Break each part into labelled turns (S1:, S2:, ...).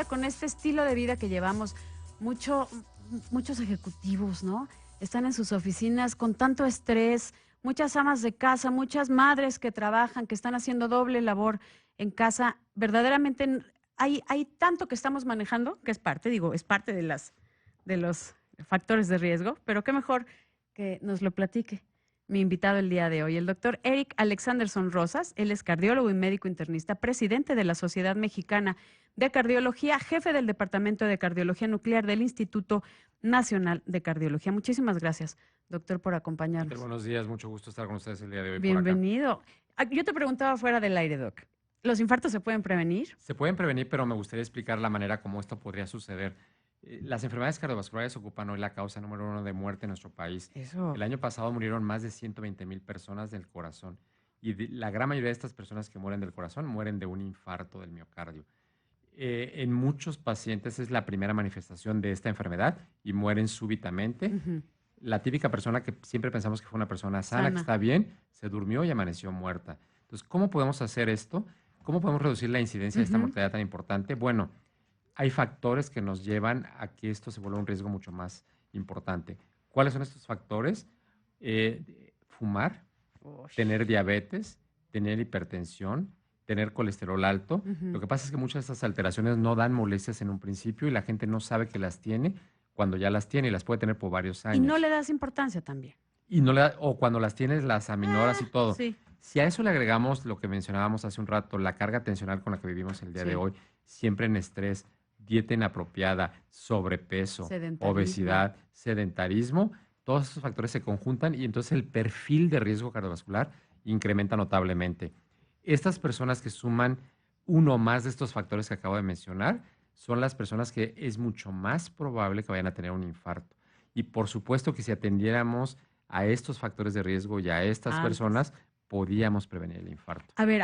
S1: ahora con este estilo de vida que llevamos, muchos ejecutivos, ¿no? Están en sus oficinas con tanto estrés, muchas amas de casa, muchas madres que trabajan, que están haciendo doble labor en casa. Verdaderamente hay tanto que estamos manejando, que es parte, digo, es parte de los factores de riesgo, pero qué mejor que nos lo platique mi invitado el día de hoy, el doctor Eric Alexanderson Rosas. Él es cardiólogo y médico internista, presidente de la Sociedad Mexicana de Cardiología, jefe del Departamento de Cardiología Nuclear del Instituto Nacional de Cardiología. Muchísimas gracias, doctor, por acompañarnos.
S2: Buenos días, mucho gusto estar con ustedes el día de hoy por acá.
S1: Bienvenido. Yo te preguntaba fuera del aire, doc, ¿los infartos se pueden prevenir?
S2: Se pueden prevenir, pero me gustaría explicar la manera como esto podría suceder. Las enfermedades cardiovasculares ocupan hoy la causa número 1 de muerte en nuestro país.
S1: Eso.
S2: El año pasado murieron más de 120,000 personas del corazón y la gran mayoría de estas personas que mueren del corazón mueren de un infarto del miocardio. En muchos pacientes es la primera manifestación de esta enfermedad y mueren súbitamente. La típica persona que siempre pensamos que fue una persona sana, que está bien, se durmió y amaneció muerta. Entonces, ¿cómo podemos hacer esto? ¿Cómo podemos reducir la incidencia de esta mortalidad tan importante? Bueno, hay factores que nos llevan a que esto se vuelva un riesgo mucho más importante. ¿Cuáles son estos factores? Fumar, tener diabetes, tener hipertensión, tener colesterol alto. Lo que pasa es que muchas de estas alteraciones no dan molestias en un principio y la gente no sabe que las tiene cuando ya las tiene y las puede tener por varios años.
S1: Y no le das importancia también.
S2: Y o cuando las tienes las aminoras y todo.
S1: Sí.
S2: Si a eso le agregamos lo que mencionábamos hace un rato, la carga tensional con la que vivimos el día de hoy, siempre en estrés, dieta inapropiada, sobrepeso, obesidad, sedentarismo, todos esos factores se conjuntan y entonces el perfil de riesgo cardiovascular incrementa notablemente. Estas personas que suman uno o más de estos factores que acabo de mencionar son las personas que es mucho más probable que vayan a tener un infarto. Y por supuesto que si atendiéramos a estos factores de riesgo y a estas personas, podíamos prevenir el infarto.
S1: A ver,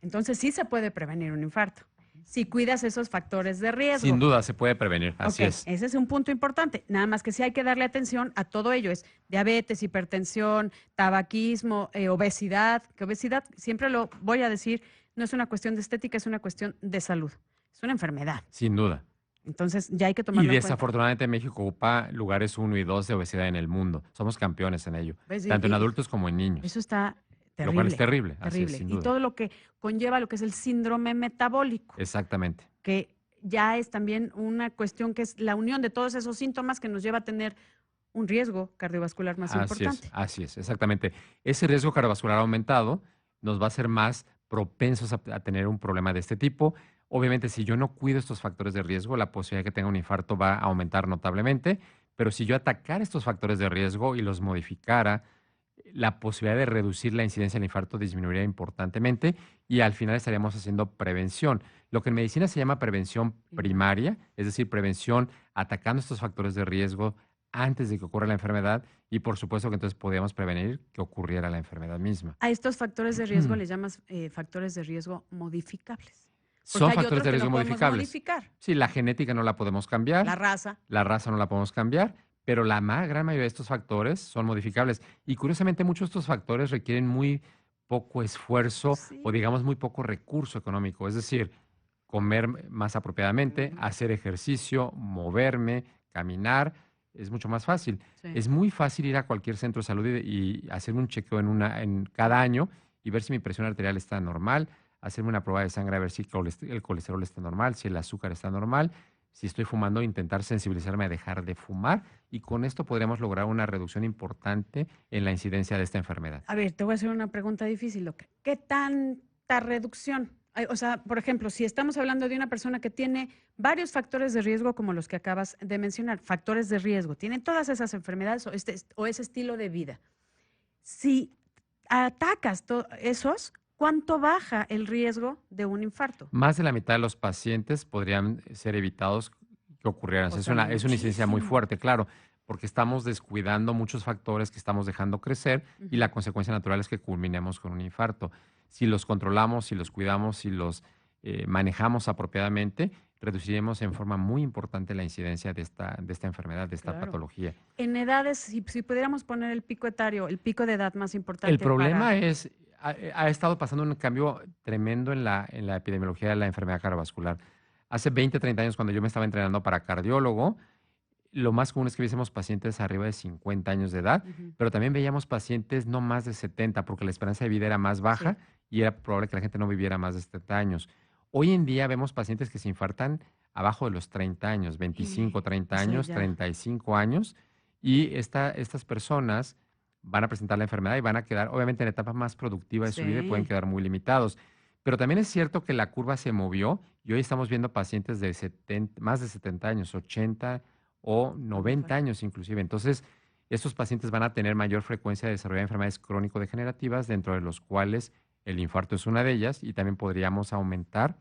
S1: entonces sí se puede prevenir un infarto si cuidas esos factores de riesgo.
S2: Sin duda se puede prevenir, así es.
S1: Ese es un punto importante, nada más que sí hay que darle atención a todo ello, es diabetes, hipertensión, tabaquismo, obesidad, que obesidad, siempre lo voy a decir, no es una cuestión de estética, es una cuestión de salud, es una enfermedad.
S2: Sin duda.
S1: Entonces ya hay que tomarlo en cuenta.
S2: Y desafortunadamente México ocupa lugares 1 y 2 de obesidad en el mundo. Somos campeones en ello, tanto en adultos como en niños.
S1: Eso está terrible.
S2: Lo cual es terrible. Así es, sin duda.
S1: Y todo lo que conlleva lo que es el síndrome metabólico.
S2: Exactamente.
S1: Que ya es también una cuestión que es la unión de todos esos síntomas que nos lleva a tener un riesgo cardiovascular más importante.
S2: Así es, exactamente. Ese riesgo cardiovascular aumentado nos va a hacer más propensos a tener un problema de este tipo. Obviamente, si yo no cuido estos factores de riesgo, la posibilidad de que tenga un infarto va a aumentar notablemente, pero si yo atacara estos factores de riesgo y los modificara, la posibilidad de reducir la incidencia del infarto disminuiría importantemente y al final estaríamos haciendo prevención. Lo que en medicina se llama prevención primaria, es decir, prevención atacando estos factores de riesgo antes de que ocurra la enfermedad y por supuesto que entonces podíamos prevenir que ocurriera la enfermedad misma.
S1: A estos factores de riesgo les llamas factores de riesgo modificables.
S2: Son factores de riesgo modificables.
S1: Modificar.
S2: Sí, la genética no la podemos cambiar.
S1: La raza.
S2: La raza no la podemos cambiar, pero la gran mayoría de estos factores son modificables. Y curiosamente muchos de estos factores requieren muy poco esfuerzo o digamos muy poco recurso económico. Es decir, comer más apropiadamente, hacer ejercicio, moverme, caminar, es mucho más fácil. Es muy fácil ir a cualquier centro de salud y hacerme un chequeo en cada año y ver si mi presión arterial está normal, hacerme una prueba de sangre a ver si el colesterol está normal, si el azúcar está normal, si estoy fumando, intentar sensibilizarme a dejar de fumar y con esto podríamos lograr una reducción importante en la incidencia de esta enfermedad.
S1: A ver, te voy a hacer una pregunta difícil, Doc. ¿Qué tanta reducción? O sea, por ejemplo, si estamos hablando de una persona que tiene varios factores de riesgo como los que acabas de mencionar, factores de riesgo, tiene todas esas enfermedades o ese estilo de vida. Si atacas esos, ¿cuánto baja el riesgo de un infarto?
S2: Más de la mitad de los pacientes podrían ser evitados que ocurrieran. Es una incidencia muy fuerte, claro, porque estamos descuidando muchos factores que estamos dejando crecer y la consecuencia natural es que culminemos con un infarto. Si los controlamos, si los cuidamos, si los manejamos apropiadamente, reduciremos en forma muy importante la incidencia de esta enfermedad, de esta patología.
S1: En edades, si pudiéramos poner el pico etario, el pico de edad más importante.
S2: El problema es, ha estado pasando un cambio tremendo en la epidemiología de la enfermedad cardiovascular. Hace 20, 30 años, cuando yo me estaba entrenando para cardiólogo, lo más común es que viésemos pacientes arriba de 50 años de edad,
S1: Ujú.
S2: pero también veíamos pacientes no más de 70, porque la esperanza de vida era más
S1: Sí.
S2: baja y era probable que la gente no viviera más de 70 años. Hoy en día vemos pacientes que se infartan abajo de los 30 años, 25, 30
S1: Eso
S2: años,
S1: ya.
S2: 35 años, y estas personas van a presentar la enfermedad y van a quedar, obviamente, en la etapa más productiva de su vida y pueden
S1: Sí.
S2: quedar muy limitados. Pero también es cierto que la curva se movió y hoy estamos viendo pacientes de 70, más de 70 años, 80 o
S1: Con
S2: 90
S1: infarto.
S2: años inclusive. Entonces, estos pacientes van a tener mayor frecuencia de desarrollar enfermedades crónico-degenerativas, dentro de los cuales el infarto es una de ellas, y también podríamos aumentar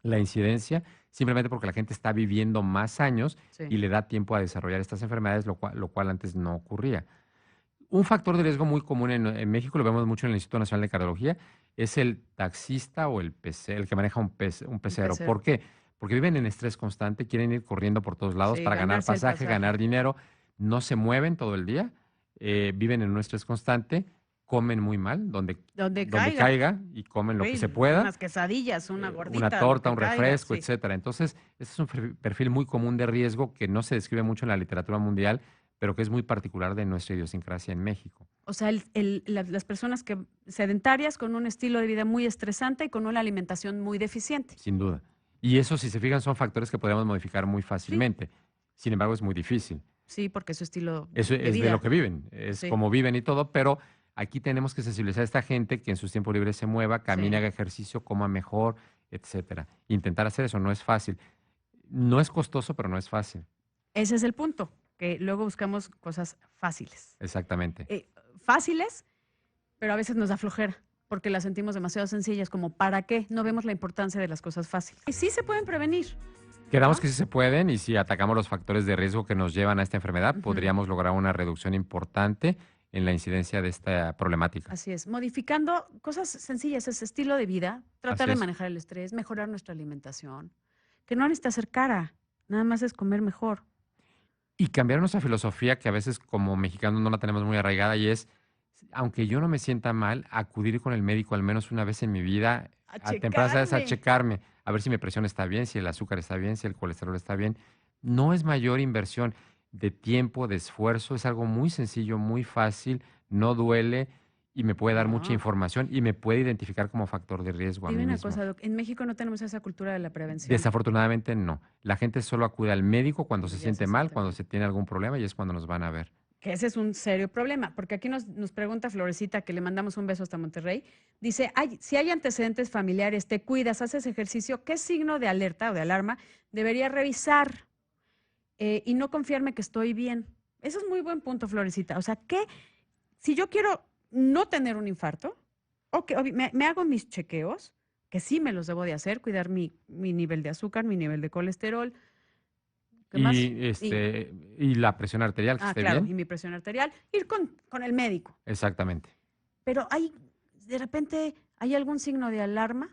S2: la incidencia simplemente porque la gente está viviendo más años
S1: Sí.
S2: y le da tiempo a desarrollar estas enfermedades, lo cual antes no ocurría. Un factor de riesgo muy común en México, lo vemos mucho en el Instituto Nacional de Cardiología, es el taxista o el pecero, el que maneja un
S1: Un
S2: pecero.
S1: pecero.
S2: ¿Por qué? Porque viven en estrés constante, quieren ir corriendo por todos lados
S1: Sí,
S2: para ganar
S1: ganarse el
S2: pasaje, ganar
S1: pasaje.
S2: dinero, no se mueven todo el día, viven en un estrés constante, comen muy mal,
S1: Donde
S2: donde
S1: caiga.
S2: caiga y comen lo que se
S1: Sí,
S2: pueda,
S1: unas quesadillas, una
S2: una
S1: gordita, lo
S2: torta,
S1: que
S2: un
S1: caiga,
S2: refresco,
S1: sí.
S2: etcétera. Entonces, este es un perfil muy común de riesgo que no se describe mucho en la literatura mundial, pero que es muy particular de nuestra idiosincrasia en México.
S1: O sea, las personas que sedentarias con un estilo de vida muy estresante y con una alimentación muy deficiente.
S2: Sin duda. Y eso, si se fijan, son factores que podemos modificar muy
S1: Sí,
S2: fácilmente. Sin embargo, es muy difícil.
S1: sí, porque es su estilo
S2: Eso
S1: de
S2: es de lo
S1: vida.
S2: que viven, es
S1: Sí,
S2: como viven y todo, pero aquí tenemos que sensibilizar a esta gente que en sus tiempos libres se mueva, camine,
S1: sí.
S2: haga ejercicio, coma mejor, etcétera. Intentar hacer eso no es fácil. No es costoso, pero no es fácil.
S1: Ese es el punto, que luego buscamos cosas fáciles.
S2: Exactamente.
S1: Fáciles, pero a veces nos da flojera, porque las sentimos demasiado sencillas, como ¿para qué? No vemos la importancia de las cosas fáciles. Y sí se pueden prevenir,
S2: Quedamos
S1: ¿no?
S2: que sí se pueden, y si atacamos los factores de riesgo que nos llevan a esta enfermedad,
S1: Ujú.
S2: podríamos lograr una reducción importante en la incidencia de esta problemática.
S1: Así es, modificando cosas sencillas, ese estilo de vida, tratar
S2: Así
S1: de
S2: es.
S1: manejar el estrés, mejorar nuestra alimentación, que no necesita ser cara, nada más es comer mejor.
S2: Y cambiar nuestra filosofía, que a veces como mexicanos no la tenemos muy arraigada, y es, aunque yo no me sienta mal, acudir con el médico al menos una vez en mi vida,
S1: A
S2: a tempranas edades, a
S1: checarme.
S2: checarme, a ver si mi presión está bien, si el azúcar está bien, si el colesterol está bien. No es mayor inversión de tiempo, de esfuerzo, es algo muy sencillo, muy fácil, no duele y me puede dar mucha
S1: No,
S2: información y me puede identificar como factor de riesgo a
S1: dime
S2: mí
S1: una
S2: mismo.
S1: cosa, Doc, en México no tenemos esa cultura de la prevención,
S2: Desafortunadamente no. La gente solo acude al médico cuando
S1: cuando
S2: se
S1: ya se
S2: siente mal,
S1: siente
S2: cuando
S1: mal.
S2: se tiene algún problema, y es cuando nos van a ver.
S1: Que ese es un serio problema, porque aquí nos pregunta Florecita, que le mandamos un beso hasta Monterrey, dice, si hay antecedentes familiares, te cuidas, haces ejercicio, ¿qué signo de alerta o de alarma debería revisar y no confiarme que estoy bien? Eso es muy buen punto, Florecita. O sea, que si yo quiero no tener un infarto, me hago mis chequeos, que sí me los debo de hacer, cuidar mi nivel de azúcar, mi nivel de colesterol, ¿qué más?
S2: Y la presión arterial, que esté
S1: Claro, y
S2: bien.
S1: mi presión arterial, ir con el médico.
S2: Exactamente.
S1: Pero de repente, ¿hay algún signo de alarma?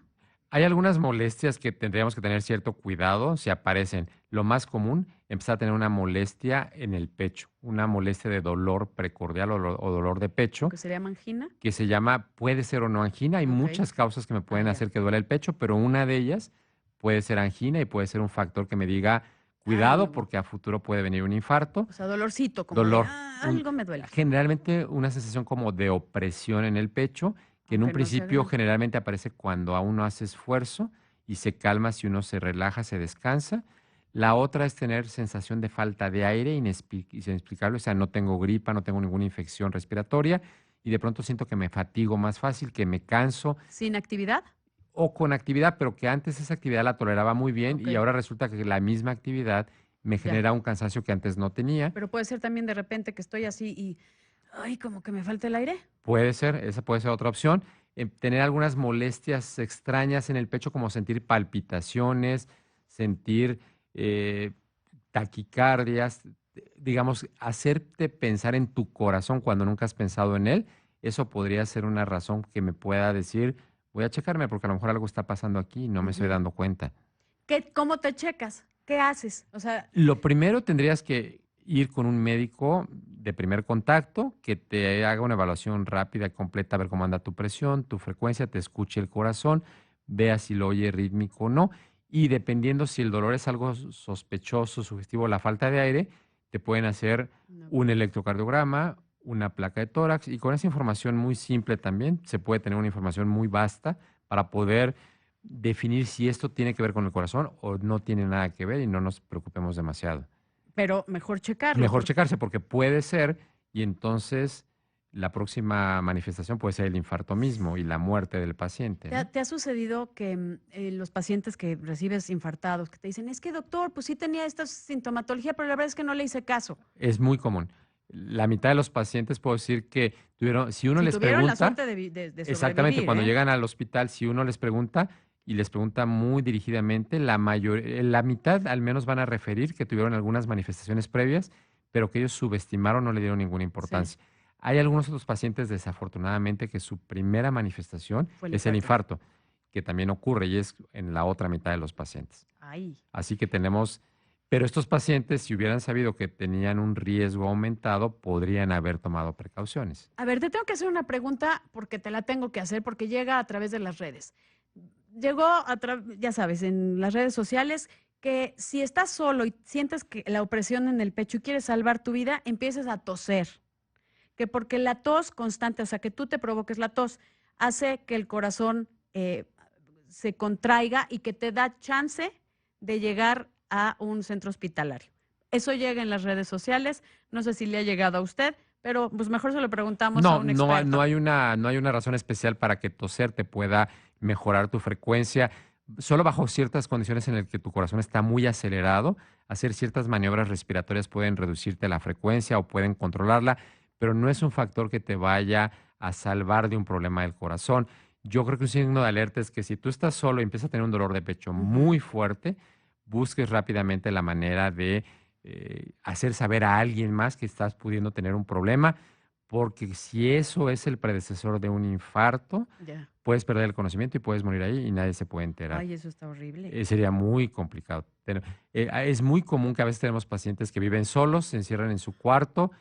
S2: Hay algunas molestias que tendríamos que tener cierto cuidado si aparecen. Lo más común, empezar a tener una molestia en el pecho, una molestia de dolor precordial o dolor de
S1: Lo
S2: pecho,
S1: que sería angina.
S2: que se llama, puede ser o no angina. Hay
S1: Ok.
S2: muchas causas que me pueden
S1: Ya.
S2: hacer que duele el pecho, pero una de ellas puede ser angina y puede ser un factor que me diga,
S1: Ay,
S2: cuidado
S1: no.
S2: porque a futuro puede venir un infarto.
S1: O sea, dolorcito, como de,
S2: Dolor,
S1: algo me duele,
S2: generalmente una sensación como de opresión en el pecho, que en un
S1: aunque no se
S2: principio
S1: vea.
S2: generalmente aparece cuando aún no hace esfuerzo y se calma si uno se relaja, se descansa. La otra es tener sensación de falta de aire inexplicable, o sea, no tengo gripa, no tengo ninguna infección respiratoria y de pronto siento que me fatigo más fácil, que me canso,
S1: ¿Sin actividad?
S2: o con actividad, pero que antes esa actividad la toleraba muy bien
S1: Ok,
S2: y ahora resulta que la misma actividad me
S1: ya.
S2: genera un cansancio que antes no tenía.
S1: Pero puede ser también de repente que estoy así y, ay, como que me falta el aire.
S2: Puede ser, esa puede ser otra opción. Tener algunas molestias extrañas en el pecho, como sentir palpitaciones, sentir eh, taquicardias, digamos, hacerte pensar en tu corazón cuando nunca has pensado en él. Eso podría ser una razón que me pueda decir, voy a checarme porque a lo mejor algo está pasando aquí y no me estoy
S1: Ujú.
S2: dando cuenta.
S1: ¿Cómo te checas? ¿Qué haces? O sea,
S2: Lo primero tendrías que ir con un médico de primer contacto que te haga una evaluación rápida y completa, a ver cómo anda tu presión, tu frecuencia, te escuche el corazón, vea si lo oye rítmico o no. y dependiendo si el dolor es algo sospechoso, sugestivo, la falta de aire, te pueden hacer
S1: No.
S2: un electrocardiograma, una placa de tórax y con esa información muy simple también se puede tener una información muy vasta para poder definir si esto tiene que ver con el corazón o no tiene nada que ver y no nos preocupemos demasiado.
S1: Pero mejor checarlo.
S2: Mejor
S1: porque
S2: checarse porque puede ser y entonces la próxima manifestación puede ser el infarto mismo y la muerte del paciente,
S1: ¿Te ha,
S2: ¿no?
S1: te ha sucedido que los pacientes que recibes infartados, que te dicen, es que doctor, pues sí tenía esta sintomatología, pero la verdad es que no le hice caso?
S2: Es muy común. La mitad de los pacientes puedo decir que tuvieron, si uno
S1: Si
S2: les
S1: tuvieron la
S2: pregunta,
S1: suerte de
S2: exactamente,
S1: sobrevivir,
S2: cuando
S1: ¿eh?
S2: llegan al hospital, si uno les pregunta y les pregunta muy dirigidamente, la mitad al menos van a referir que tuvieron algunas manifestaciones previas, pero que ellos subestimaron, no le dieron ninguna
S1: Sí,
S2: importancia. Hay algunos otros pacientes, desafortunadamente, que su primera manifestación
S1: fue el
S2: es el
S1: infarto.
S2: infarto, que también ocurre y es en la otra mitad de los pacientes.
S1: Ay.
S2: Así que tenemos, pero estos pacientes, si hubieran sabido que tenían un riesgo aumentado, podrían haber tomado precauciones.
S1: A ver, te tengo que hacer una pregunta porque te la tengo que hacer porque llega a través de las redes. Llegó, ya sabes, en las redes sociales que si estás solo y sientes que la opresión en el pecho y quieres salvar tu vida, empieces a toser. Que porque la tos constante, o sea, que tú te provoques la tos, hace que el corazón se contraiga y que te da chance de llegar a un centro hospitalario. Eso llega en las redes sociales, no sé si le ha llegado a usted, pero pues mejor se lo preguntamos a
S2: No,
S1: un experto.
S2: no hay una razón especial para que toser te pueda mejorar tu frecuencia. Solo bajo ciertas condiciones en las que tu corazón está muy acelerado, hacer ciertas maniobras respiratorias pueden reducirte la frecuencia o pueden controlarla, pero no es un factor que te vaya a salvar de un problema del corazón. Yo creo que un signo de alerta es que si tú estás solo y empiezas a tener un dolor de pecho
S1: Ujú.
S2: muy fuerte, busques rápidamente la manera de hacer saber a alguien más que estás pudiendo tener un problema, porque si eso es el predecesor de un infarto,
S1: Ya.
S2: puedes perder el conocimiento y puedes morir ahí y nadie se puede enterar.
S1: Ay, eso está horrible.
S2: Sería muy complicado. Es muy común que a veces tenemos pacientes que viven solos, se encierran en su cuarto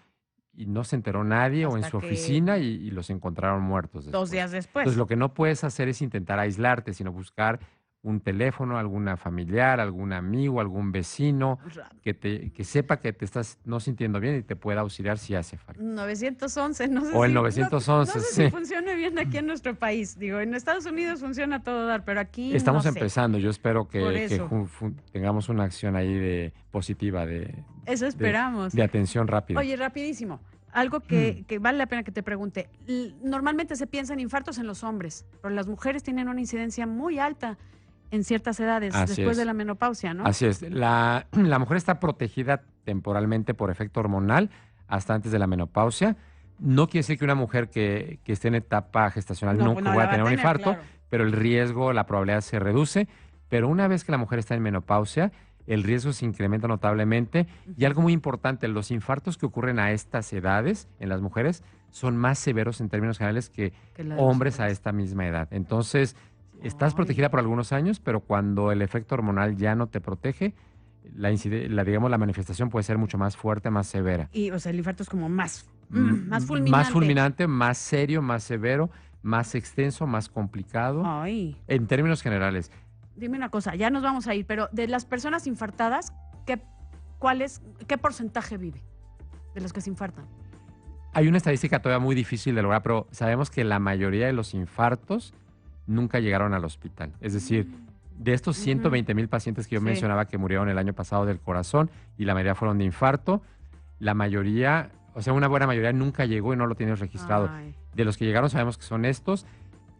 S2: y no se enteró nadie o en
S1: Hasta
S2: su
S1: que
S2: oficina y los encontraron muertos
S1: 2 días
S2: después. Entonces,
S1: después.
S2: lo que no puedes hacer es intentar aislarte, sino buscar un teléfono, alguna familiar, algún amigo, algún vecino que sepa que te estás no sintiendo bien y te pueda auxiliar si hace falta.
S1: 911, no sé
S2: O el
S1: si, no
S2: 911,
S1: sé si
S2: sí.
S1: funcione bien aquí en nuestro país. Digo, en Estados Unidos funciona a todo dar, pero aquí no
S2: Estamos
S1: sé.
S2: empezando. Yo espero
S1: Por
S2: que
S1: eso,
S2: tengamos una acción ahí positiva
S1: eso
S2: de,
S1: esperamos.
S2: de atención rápida.
S1: Oye, rapidísimo, algo que vale la pena que te pregunte. Normalmente se piensa en infartos en los hombres, pero las mujeres tienen una incidencia muy alta en ciertas edades,
S2: Así
S1: después de
S2: es.
S1: la menopausia, ¿no?
S2: Así es. La mujer está protegida temporalmente por efecto hormonal hasta antes de la menopausia. No quiere decir que una mujer que esté en etapa gestacional
S1: No, pues
S2: nunca
S1: no la
S2: vaya a
S1: va a
S2: tener un
S1: tener,
S2: infarto,
S1: claro.
S2: pero el riesgo, la probabilidad se reduce. Pero una vez que la mujer está en menopausia, el riesgo se incrementa notablemente. Y algo muy importante, los infartos que ocurren a estas edades en las mujeres son más severos en términos generales que
S1: Que la de los
S2: hombres a
S1: hombres.
S2: esta misma edad. Entonces, estás protegida
S1: Ay.
S2: por algunos años, pero cuando el efecto hormonal ya no te protege, digamos, la manifestación puede ser mucho más fuerte, más severa.
S1: Y, o sea, el infarto es como más
S2: Más
S1: fulminante.
S2: fulminante, más serio, más severo, más extenso, más complicado,
S1: Ay,
S2: en términos generales.
S1: dime una cosa, ya nos vamos a ir, pero de las personas infartadas, ¿qué, qué porcentaje vive de los que se infartan?
S2: Hay una estadística todavía muy difícil de lograr, pero sabemos que la mayoría de los infartos nunca llegaron al hospital. Es decir, de estos
S1: Ujú.
S2: 120,000 pacientes que yo
S1: Sí.
S2: mencionaba que murieron el año pasado del corazón y la mayoría fueron de infarto, la mayoría, o sea, una buena mayoría nunca llegó y no lo tienes registrado.
S1: Ay,
S2: De los que llegaron sabemos que son estos.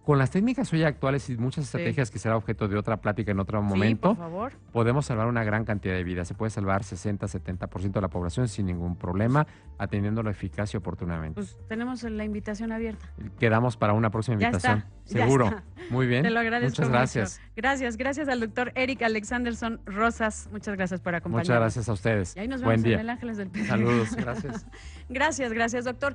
S2: Con las técnicas hoy actuales y muchas
S1: sí.
S2: estrategias que será objeto de otra plática en otro
S1: Sí,
S2: momento,
S1: por favor.
S2: podemos salvar una gran cantidad de vidas. Se puede salvar 60, 70% de la población sin ningún problema, atendiéndolo eficaz y oportunamente.
S1: Pues tenemos la invitación abierta.
S2: Quedamos para una próxima
S1: Ya
S2: invitación.
S1: está, ya
S2: Seguro.
S1: está.
S2: Muy bien.
S1: Te lo agradezco
S2: Muchas gracias.
S1: mucho. Gracias al doctor Eric Alexanderson Rosas. Muchas gracias por acompañarnos.
S2: Muchas gracias a ustedes.
S1: Y ahí nos
S2: Buen
S1: vemos en
S2: día.
S1: el Ángeles del Pedregal.
S2: Saludos. Gracias.
S1: Gracias, doctor.